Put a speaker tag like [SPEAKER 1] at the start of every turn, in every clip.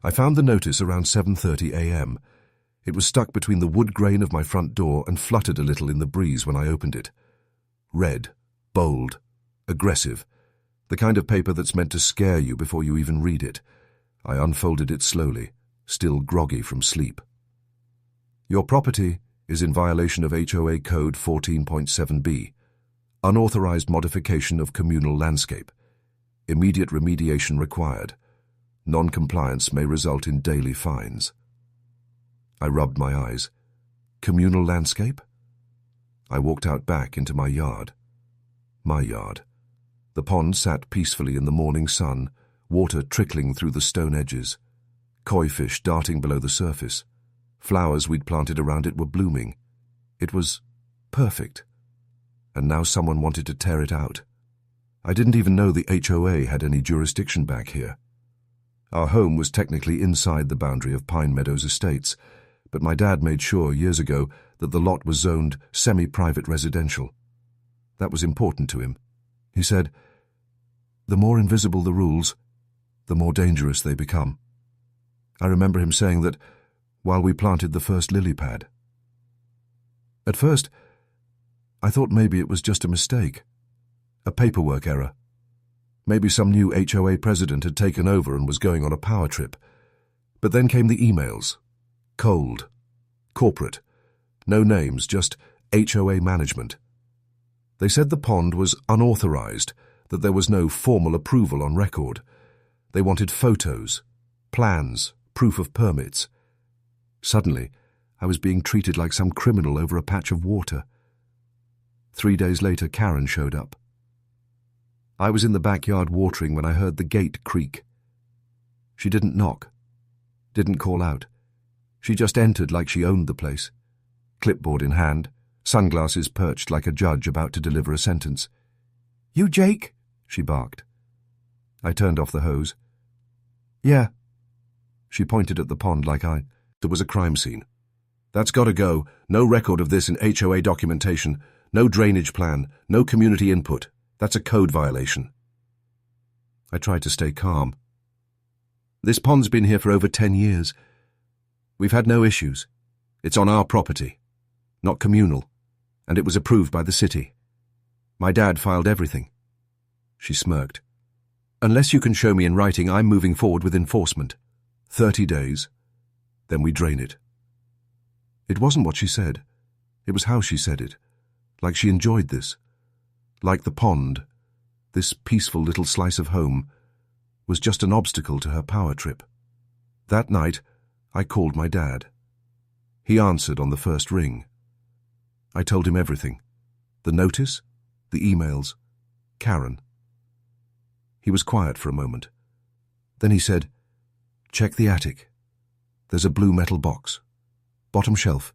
[SPEAKER 1] I found the notice around 7:30 a.m. It was stuck between the wood grain of my front door and fluttered a little in the breeze when I opened it. Red, bold, aggressive, the kind of paper that's meant to scare you before you even read it. I unfolded it slowly, still groggy from sleep. Your property is in violation of HOA Code 14.7b, unauthorized modification of communal landscape. Immediate remediation required. Non-compliance may result in daily fines. I rubbed my eyes. Communal landscape? I walked out back into my yard. My yard. The pond sat peacefully in the morning sun, water trickling through the stone edges. Koi fish darting below the surface. Flowers we'd planted around it were blooming. It was perfect. And now someone wanted to tear it out. I didn't even know the HOA had any jurisdiction back here. Our home was technically inside the boundary of Pine Meadows Estates, but my dad made sure years ago that the lot was zoned semi-private residential. That was important to him. He said, "The more invisible the rules, the more dangerous they become." I remember him saying that while we planted the first lily pad. At first, I thought maybe it was just a mistake, a paperwork error. Maybe some new HOA president had taken over and was going on a power trip. But then came the emails. Cold. Corporate. No names, just HOA management. They said the pond was unauthorized, that there was no formal approval on record. They wanted photos, plans, proof of permits. Suddenly, I was being treated like some criminal over a patch of water. 3 days later, Karen showed up. I was in the backyard watering when I heard the gate creak. She didn't knock, didn't call out. She just entered like she owned the place, clipboard in hand, sunglasses perched like a judge about to deliver a sentence. "You, Jake?" she barked. I turned off the hose. "Yeah." She pointed at the pond like there was a crime scene. "That's got to go. No record of this in HOA documentation. No drainage plan. No community input. That's a code violation." I tried to stay calm. "This pond's been here for over 10 years. We've had no issues. It's on our property, not communal, and it was approved by the city. My dad filed everything." She smirked. "Unless you can show me in writing, I'm moving forward with enforcement. 30 days. Then we drain it." It wasn't what she said. It was how she said it. Like she enjoyed this. Like the pond, this peaceful little slice of home, was just an obstacle to her power trip. That night, I called my dad. He answered on the first ring. I told him everything. The notice, the emails, Karen. He was quiet for a moment. Then he said, "Check the attic. There's a blue metal box. Bottom shelf.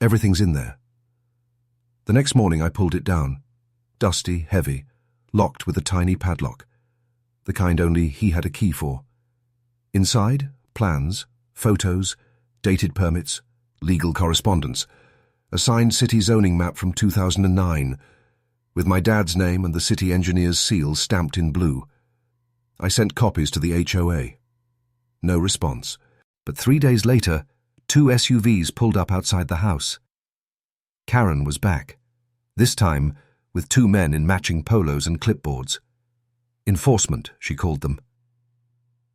[SPEAKER 1] Everything's in there." The next morning I pulled it down. Dusty, heavy, locked with a tiny padlock, the kind only he had a key for. Inside, plans, photos, dated permits, legal correspondence, a signed city zoning map from 2009, with my dad's name and the city engineer's seal stamped in blue. I sent copies to the HOA. No response. But 3 days later, 2 SUVs pulled up outside the house. Karen was back, this time with 2 men in matching polos and clipboards. Enforcement, she called them.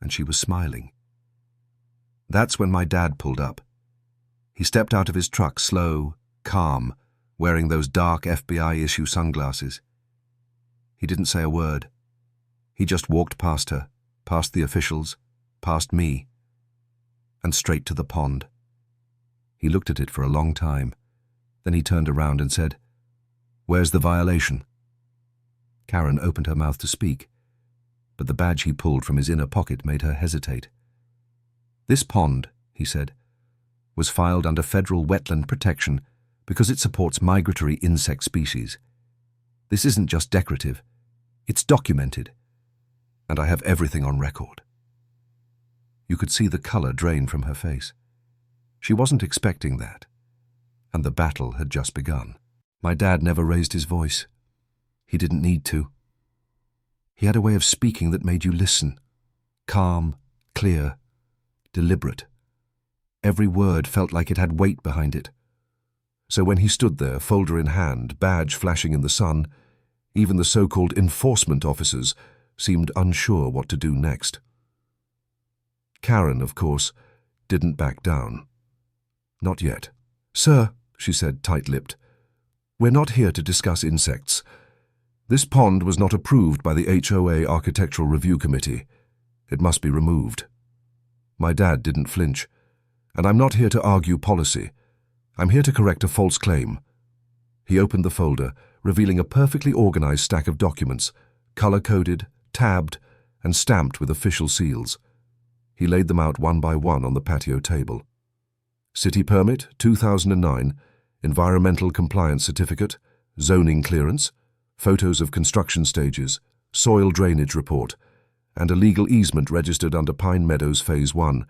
[SPEAKER 1] And she was smiling. That's when my dad pulled up. He stepped out of his truck slow, calm, wearing those dark FBI-issue sunglasses. He didn't say a word. He just walked past her, past the officials, past me, and straight to the pond. He looked at it for a long time. Then he turned around and said, "Where's the violation?" Karen opened her mouth to speak, but the badge he pulled from his inner pocket made her hesitate. "This pond," he said, "was filed under federal wetland protection because it supports migratory insect species. This isn't just decorative. It's documented. And I have everything on record." You could see the color drain from her face. She wasn't expecting that, and the battle had just begun. My dad never raised his voice. He didn't need to. He had a way of speaking that made you listen. Calm, clear, deliberate. Every word felt like it had weight behind it. So when he stood there, folder in hand, badge flashing in the sun, even the so-called enforcement officers seemed unsure what to do next. Karen, of course, didn't back down. Not yet. "Sir," she said, tight-lipped, "we're not here to discuss insects. This pond was not approved by the HOA Architectural Review Committee. It must be removed." My dad didn't flinch. "And I'm not here to argue policy. I'm here to correct a false claim." He opened the folder, revealing a perfectly organized stack of documents, color-coded, tabbed, and stamped with official seals. He laid them out one by one on the patio table. City permit, 2009, environmental compliance certificate, zoning clearance, photos of construction stages, soil drainage report, and a legal easement registered under Pine Meadows Phase 1,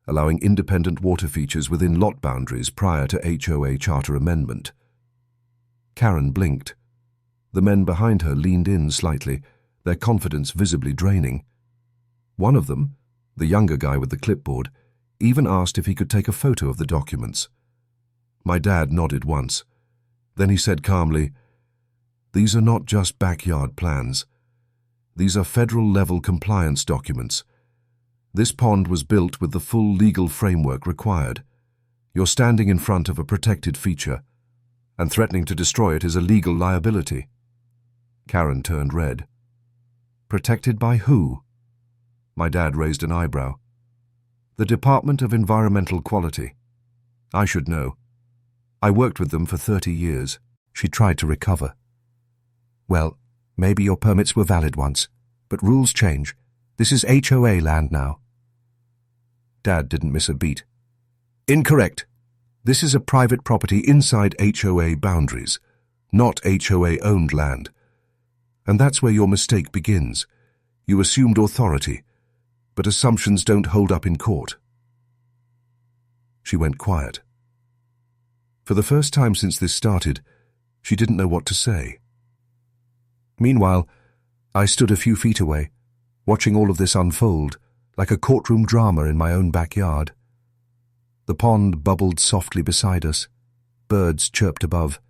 [SPEAKER 1] allowing independent water features within lot boundaries prior to HOA charter amendment. Karen blinked. The men behind her leaned in slightly, their confidence visibly draining. One of them, the younger guy with the clipboard, even asked if he could take a photo of the documents. My dad nodded once. Then he said calmly, "These are not just backyard plans. These are federal-level compliance documents. This pond was built with the full legal framework required. You're standing in front of a protected feature, and threatening to destroy it is a legal liability." Karen turned red. "Protected by who?" My dad raised an eyebrow. "The Department of Environmental Quality. I should know. I worked with them for 30 years. She tried to recover. "Well, maybe your permits were valid once, but rules change. This is HOA land now." Dad didn't miss a beat. "Incorrect. This is a private property inside HOA boundaries, not HOA-owned land. And that's where your mistake begins. You assumed authority, but assumptions don't hold up in court." She went quiet. For the first time since this started, she didn't know what to say. Meanwhile, I stood a few feet away, watching all of this unfold, like a courtroom drama in my own backyard. The pond bubbled softly beside us, birds chirped above,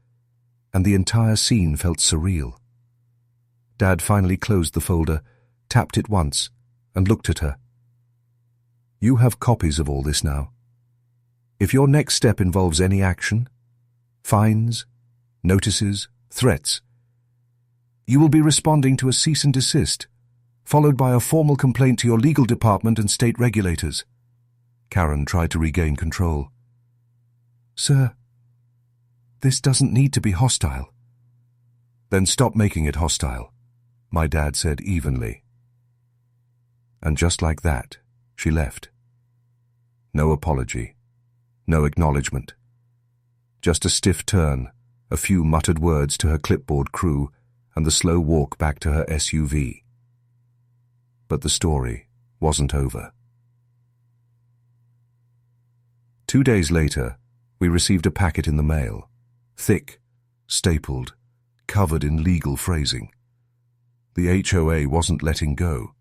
[SPEAKER 1] and the entire scene felt surreal. Dad finally closed the folder, tapped it once, and looked at her. "You have copies of all this now. If your next step involves any action, fines, notices, threats, you will be responding to a cease and desist, followed by a formal complaint to your legal department and state regulators." Karen tried to regain control. "Sir, this doesn't need to be hostile." "Then stop making it hostile," my dad said evenly. And just like that, she left. No apology, no acknowledgement. Just a stiff turn, a few muttered words to her clipboard crew, and the slow walk back to her SUV. But the story wasn't over. 2 days later, we received a packet in the mail, thick, stapled, covered in legal phrasing. The HOA wasn't letting go.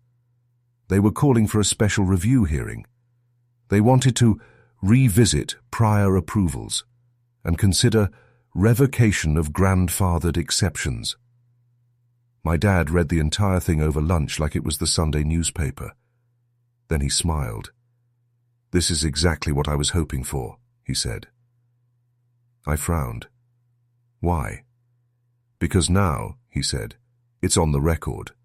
[SPEAKER 1] They were calling for a special review hearing. They wanted to revisit prior approvals and consider revocation of grandfathered exceptions. My dad read the entire thing over lunch like it was the Sunday newspaper. Then he smiled. "This is exactly what I was hoping for," he said. I frowned. "Why?" "Because now," he said, "it's on the record,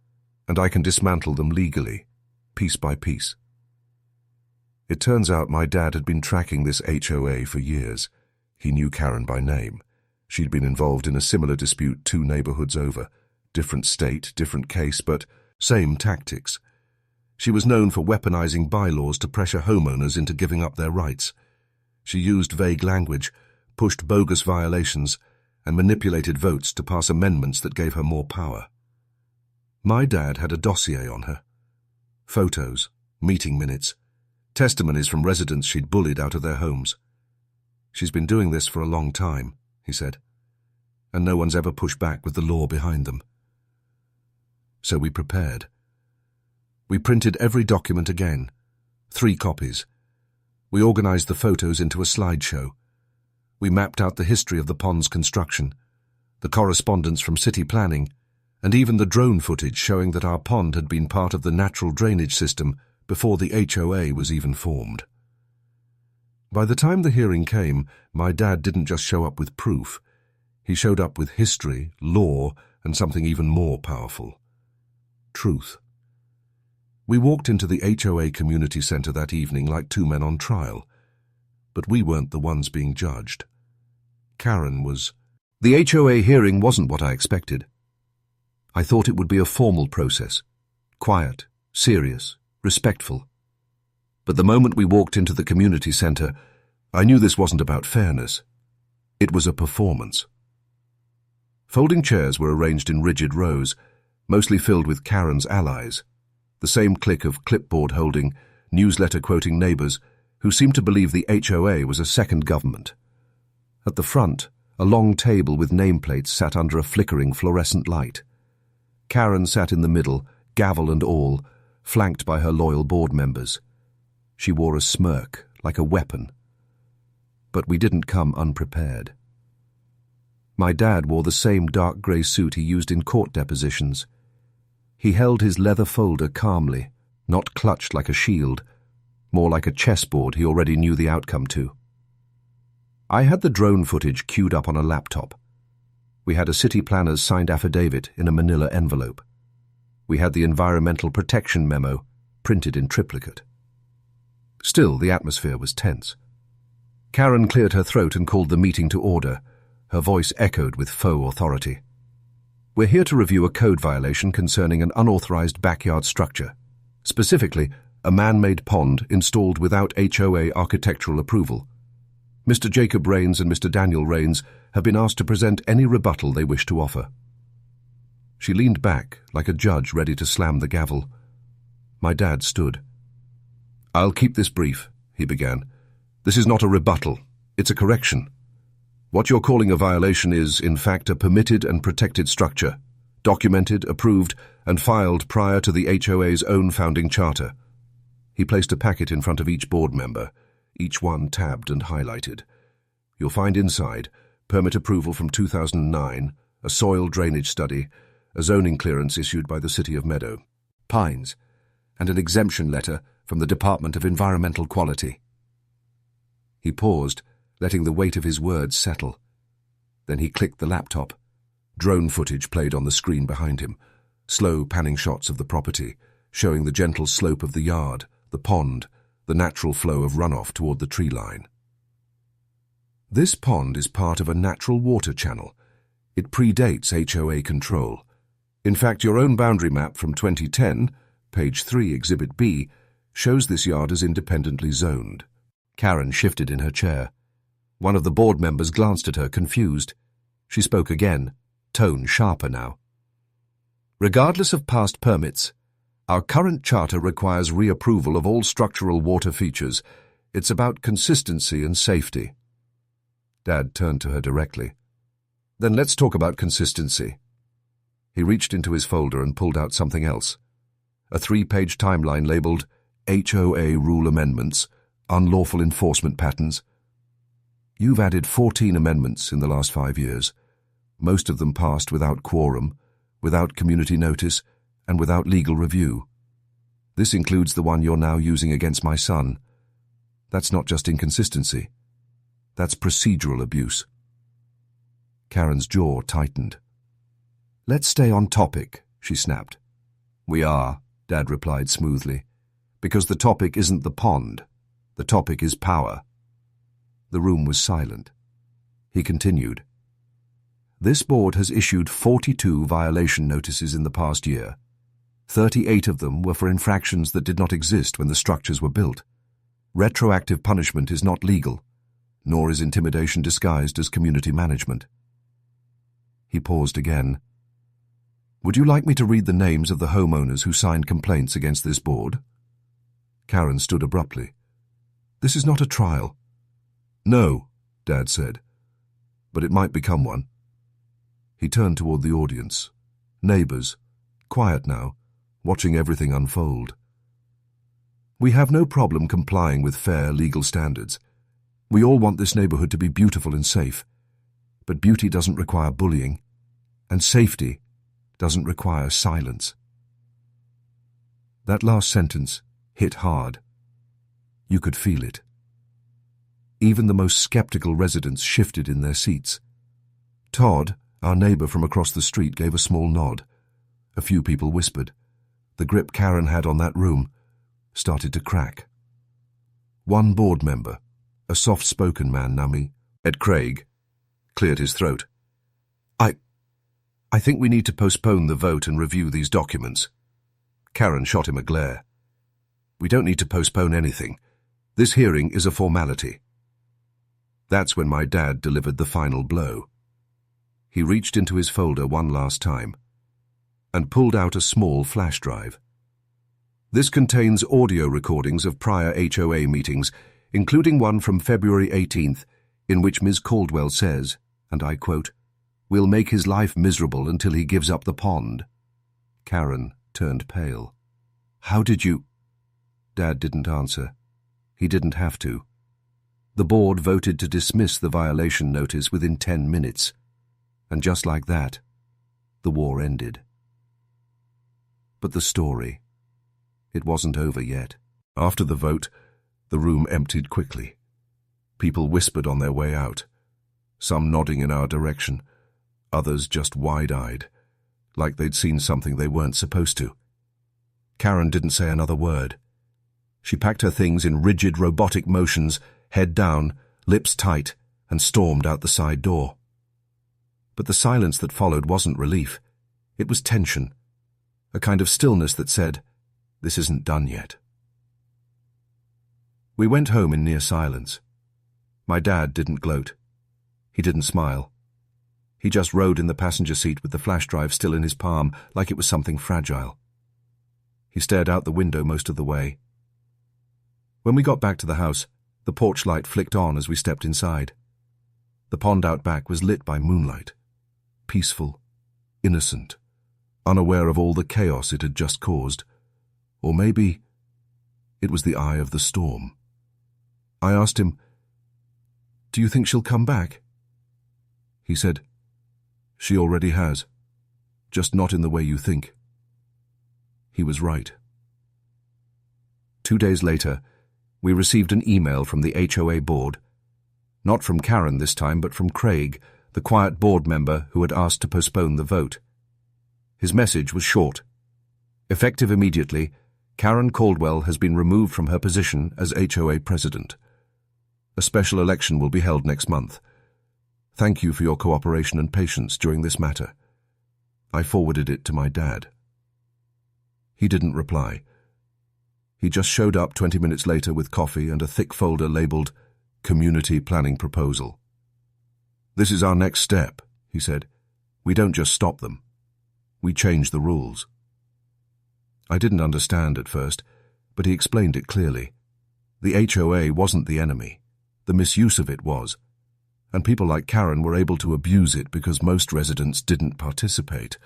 [SPEAKER 1] and I can dismantle them legally, piece by piece." It turns out my dad had been tracking this HOA for years. He knew Karen by name. She'd been involved in a similar dispute 2 neighborhoods over. Different state, different case, but same tactics. She was known for weaponizing bylaws to pressure homeowners into giving up their rights. She used vague language, pushed bogus violations, and manipulated votes to pass amendments that gave her more power. My dad had a dossier on her. Photos, meeting minutes, testimonies from residents she'd bullied out of their homes. "She's been doing this for a long time," he said, "and no one's ever pushed back with the law behind them." So we prepared. We printed every document again, 3 copies, We organized the photos into a slideshow. We mapped out the history of the pond's construction, the correspondence from city planning, and even the drone footage showing that our pond had been part of the natural drainage system before the HOA was even formed. By the time the hearing came, my dad didn't just show up with proof. He showed up with history, law, and something even more powerful: truth. We walked into the HOA community centre that evening like two men on trial, but we weren't the ones being judged. Karen was. The HOA hearing wasn't what I expected. I thought it would be a formal process, quiet, serious, respectful. But the moment we walked into the community centre, I knew this wasn't about fairness. It was a performance. Folding chairs were arranged in rigid rows, mostly filled with Karen's allies, the same clique of clipboard-holding, newsletter-quoting neighbours who seemed to believe the HOA was a second government. At the front, a long table with nameplates sat under a flickering fluorescent light. Karen sat in the middle, gavel and all, flanked by her loyal board members. She wore a smirk, like a weapon. But we didn't come unprepared. My dad wore the same dark grey suit he used in court depositions. He held his leather folder calmly, not clutched like a shield, more like a chessboard he already knew the outcome to. I had the drone footage queued up on a laptop. We had a city planner's signed affidavit in a manila envelope. We had the environmental protection memo, printed in triplicate. Still, the atmosphere was tense. Karen cleared her throat and called the meeting to order. Her voice echoed with faux authority. We're here to review a code violation concerning an unauthorized backyard structure, specifically a man-made pond installed without HOA architectural approval. Mr. Jacob Rains and Mr. Daniel Rains have been asked to present any rebuttal they wish to offer. She leaned back like a judge ready to slam the gavel. My dad stood. "I'll keep this brief," he began. "This is not a rebuttal. It's a correction. What you're calling a violation is, in fact, a permitted and protected structure, documented, approved, and filed prior to the HOA's own founding charter." He placed a packet in front of each board member, each one tabbed and highlighted. "You'll find inside permit approval from 2009, a soil drainage study, a zoning clearance issued by the City of Meadow, Pines, and an exemption letter from the Department of Environmental Quality." He paused, letting the weight of his words settle. Then he clicked the laptop. Drone footage played on the screen behind him, slow panning shots of the property, showing the gentle slope of the yard, the pond, the natural flow of runoff toward the tree line. This pond is part of a natural water channel. It predates HOA control. In fact, your own boundary map from 2010, page 3, Exhibit B, shows this yard as independently zoned. Karen shifted in her chair. One of the board members glanced at her, confused. She spoke again, tone sharper now. "Regardless of past permits, our current charter requires reapproval of all structural water features. It's about consistency and safety." Dad turned to her directly. "Then let's talk about consistency." He reached into his folder and pulled out something else. A 3-page timeline labeled HOA Rule Amendments, Unlawful Enforcement Patterns. "You've added 14 amendments in the last 5 years. Most of them passed without quorum, without community notice, and without legal review. This includes the one you're now using against my son. That's not just inconsistency. That's procedural abuse." Karen's jaw tightened. "Let's stay on topic," she snapped. "We are," Dad replied smoothly, "because the topic isn't the pond. The topic is power." The room was silent. He continued. "This board has issued 42 violation notices in the past year. 38 of them were for infractions that did not exist when the structures were built. Retroactive punishment is not legal, nor is intimidation disguised as community management." He paused again. "Would you like me to read the names of the homeowners who signed complaints against this board?" Karen stood abruptly. "This is not a trial." "No," Dad said, "but it might become one." He turned toward the audience. Neighbours, quiet now, watching everything unfold. We have no problem complying with fair legal standards. We all want this neighborhood to be beautiful and safe. But beauty doesn't require bullying, and safety doesn't require silence. That last sentence hit hard. You could feel it. Even the most skeptical residents shifted in their seats. Todd, our neighbor from across the street, gave a small nod. A few people whispered. The grip Karen had on that room started to crack. One board member, a soft-spoken man, Ed Craig, cleared his throat. I think we need to postpone the vote and review these documents. Karen shot him a glare. We don't need to postpone anything. This hearing is a formality. That's when my dad delivered the final blow. He reached into his folder one last time and pulled out a small flash drive. This contains audio recordings of prior HOA meetings, including one from February 18th, in which Ms. Caldwell says, and I quote, "We'll make his life miserable until he gives up the pond." Karen turned pale. How did you? Dad didn't answer. He didn't have to. The board voted to dismiss the violation notice within 10 minutes. And just like that, the war ended. But the story, it wasn't over yet. After the vote, the room emptied quickly. People whispered on their way out, some nodding in our direction, others just wide-eyed, like they'd seen something they weren't supposed to. Karen didn't say another word. She packed her things in rigid robotic motions, head down, lips tight, and stormed out the side door. But the silence that followed wasn't relief. It was tension, a kind of stillness that said, "This isn't done yet." We went home in near silence. My dad didn't gloat. He didn't smile. He just rode in the passenger seat with the flash drive still in his palm, like it was something fragile. He stared out the window most of the way. When we got back to the house, the porch light flicked on as we stepped inside. The pond out back was lit by moonlight, peaceful, innocent, unaware of all the chaos it had just caused. Or maybe it was the eye of the storm. I asked him, "Do you think she'll come back?" He said, "She already has, just not in the way you think." He was right. 2 days later, we received an email from the HOA board. Not from Karen this time, but from Craig, the quiet board member who had asked to postpone the vote. His message was short. Effective immediately, Karen Caldwell has been removed from her position as HOA president. A special election will be held next month. Thank you for your cooperation and patience during this matter. I forwarded it to my dad. He didn't reply. He just showed up 20 minutes later with coffee and a thick folder labeled Community Planning Proposal. "This is our next step," he said. "We don't just stop them. We change the rules." I didn't understand at first, but he explained it clearly. The HOA wasn't the enemy. The misuse of it was. And people like Karen were able to abuse it because most residents didn't participate.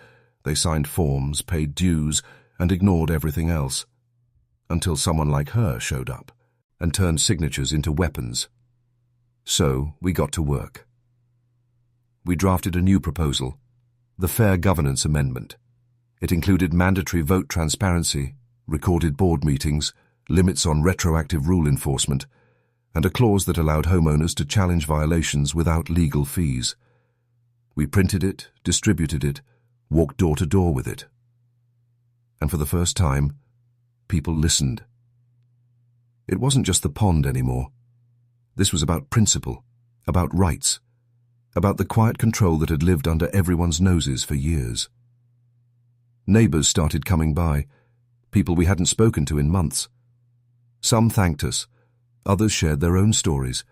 [SPEAKER 1] They signed forms, paid dues, and ignored everything else. Until someone like her showed up and turned signatures into weapons. So we got to work. We drafted a new proposal, the Fair Governance Amendment. It included mandatory vote transparency, recorded board meetings, limits on retroactive rule enforcement, and a clause that allowed homeowners to challenge violations without legal fees. We printed it, distributed it, walked door to door with it. And for the first time, people listened. It wasn't just the pond anymore. This was about principle, about rights, about the quiet control that had lived under everyone's noses for years. Neighbors started coming by, people we hadn't spoken to in months. Some thanked us, others shared their own stories.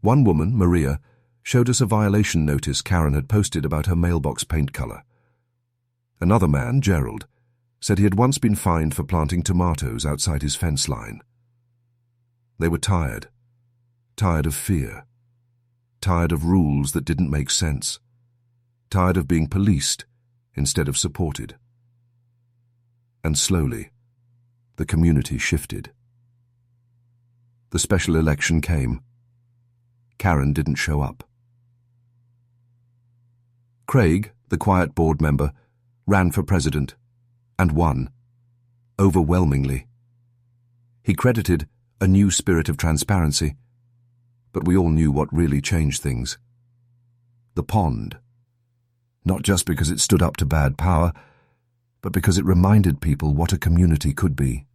[SPEAKER 1] One woman, Maria, showed us a violation notice Karen had posted about her mailbox paint color. Another man, Gerald, said he had once been fined for planting tomatoes outside his fence line. They were tired of fear, tired of rules that didn't make sense, tired of being policed instead of supported. And slowly, the community shifted. The special election came. Karen didn't show up. Craig, the quiet board member, ran for president and won, overwhelmingly. He credited a new spirit of transparency, but we all knew what really changed things. The pond. Not just because it stood up to bad power, but because it reminded people what a community could be.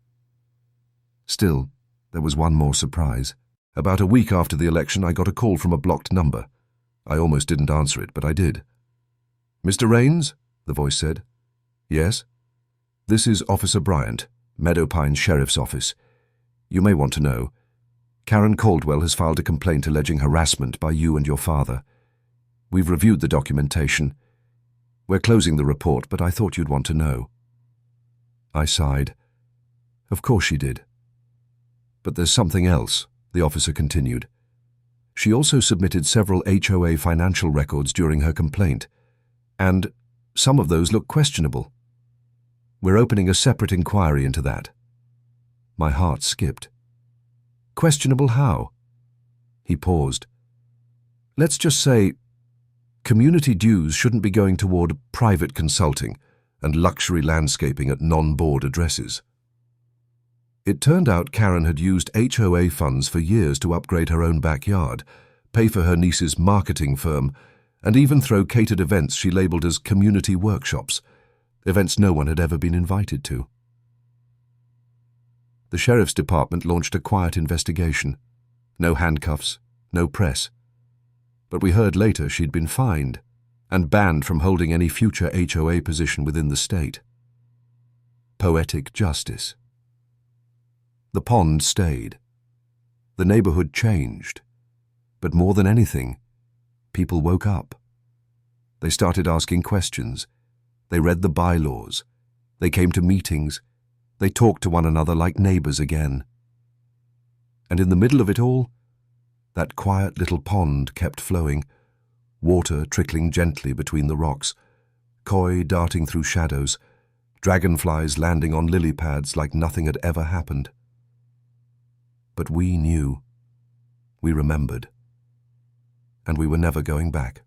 [SPEAKER 1] Still, there was one more surprise. About a week after the election, I got a call from a blocked number. I almost didn't answer it, but I did. "Mr. Rains?" the voice said. "Yes?" "This is Officer Bryant, Meadow Pines Sheriff's Office. You may want to know. Karen Caldwell has filed a complaint alleging harassment by you and your father. We've reviewed the documentation. We're closing the report, but I thought you'd want to know." I sighed. Of course she did. "But there's something else," the officer continued. "She also submitted several HOA financial records during her complaint, and some of those look questionable. We're opening a separate inquiry into that." My heart skipped. "Questionable how?" He paused. "Let's just say community dues shouldn't be going toward private consulting and luxury landscaping at non-board addresses." It turned out Karen had used HOA funds for years to upgrade her own backyard, pay for her niece's marketing firm, and even throw catered events she labelled as community workshops, events no one had ever been invited to. The sheriff's department launched a quiet investigation. No handcuffs, no press. But we heard later she'd been fined and banned from holding any future HOA position within the state. Poetic justice. The pond stayed. The neighborhood changed. But more than anything, people woke up. They started asking questions. They read the bylaws. They came to meetings. They talked to one another like neighbors again. And in the middle of it all, that quiet little pond kept flowing, water trickling gently between the rocks, koi darting through shadows, dragonflies landing on lily pads like nothing had ever happened. But we knew. We remembered. And we were never going back.